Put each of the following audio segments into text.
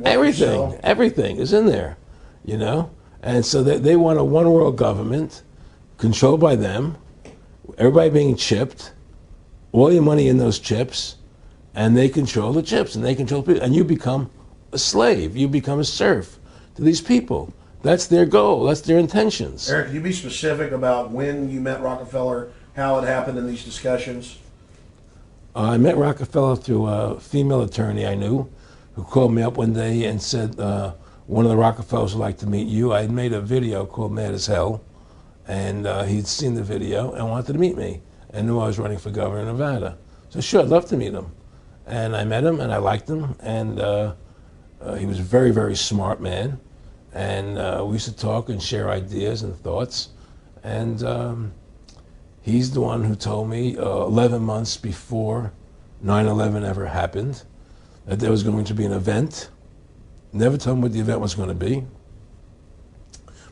Everything is in there, you know? And so they want a one world government controlled by them, everybody being chipped, all your money in those chips, and they control the chips, and they control people, and you become a slave, you become a serf to these people. That's their goal, that's their intentions. Eric, can you be specific about when you met Rockefeller, how it happened in these discussions? I met Rockefeller through a female attorney I knew who called me up one day and said, one of the Rockefellers would like to meet you. I had made a video called Mad as Hell, and he'd seen the video and wanted to meet me and knew I was running for governor of Nevada. So sure, I'd love to meet him. And I met him and I liked him, and he was a very, very smart man. And we used to talk and share ideas and thoughts. And he's the one who told me 11 months before 9/11 ever happened that there was going to be an event. Never told me what the event was going to be,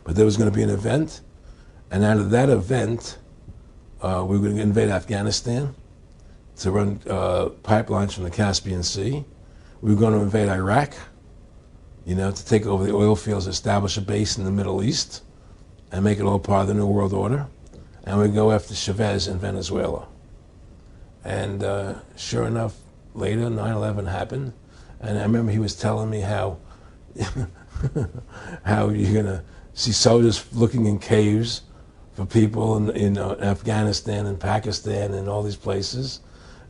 but there was going to be an event. And out of that event, we were going to invade Afghanistan to run pipelines from the Caspian Sea. We were going to invade Iraq, you know, to take over the oil fields, establish a base in the Middle East, and make it all part of the New World Order. And we'd go after Chavez in Venezuela. And sure enough, later, 9/11 happened. And I remember he was telling me how how you're going to see soldiers looking in caves for people in Afghanistan and Pakistan and all these places.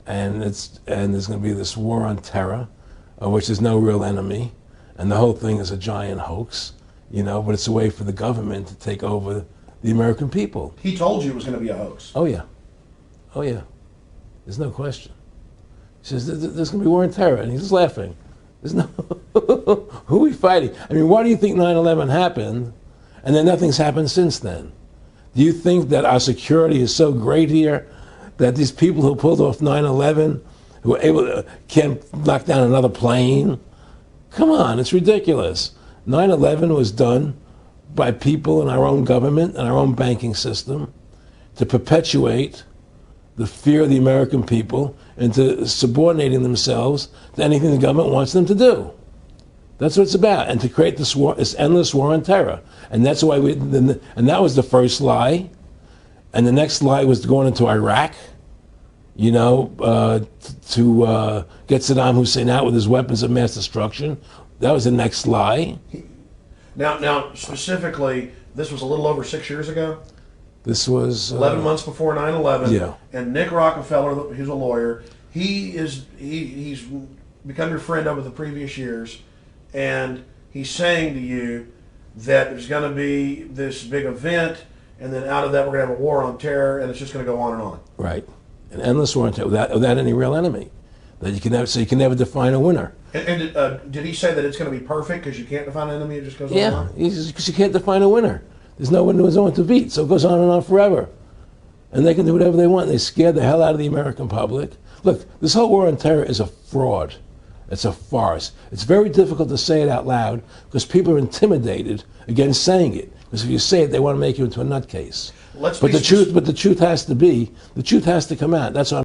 And there's going to be this war on terror, which there's no real enemy. And the whole thing is a giant hoax, you know, but it's a way for the government to take over the American people. He told you it was going to be a hoax. Oh, yeah. Oh, yeah. There's no question. He says, there's going to be war on terror. And he's just laughing. There's no... Who are we fighting? I mean, why do you think 9/11 happened and then nothing's happened since then? Do you think that our security is so great here that these people who pulled off 9/11, who were able to, can't knock down another plane? Come on, it's ridiculous. 9/11 was done by people in our own government and our own banking system to perpetuate the fear of the American people into subordinating themselves to anything the government wants them to do. That's what it's about, and to create this war, this endless war on terror. And that's why and that was the first lie. And the next lie was going into Iraq, you know, to get Saddam Hussein out with his weapons of mass destruction. That was the next lie. Now, specifically, this was a little over 6 years ago? This was... 11 months before 9/11. Yeah. And Nick Rockefeller, who's a lawyer, he's become your friend over the previous years, and he's saying to you that there's going to be this big event, and then out of that we're going to have a war on terror, and it's just going to go on and on. Right. An endless war on terror without any real enemy. That you can never, so you can never define a winner. And did he say that it's going to be perfect because you can't define an enemy, it just goes on and on? Yeah, because you can't define a winner. There's no one to beat, so it goes on and on forever. And they can do whatever they want. They scare the hell out of the American public. Look, this whole war on terror is a fraud. It's a farce. It's very difficult to say it out loud because people are intimidated against saying it. Because if you say it, they want to make you into a nutcase. But the truth has to come out. That's what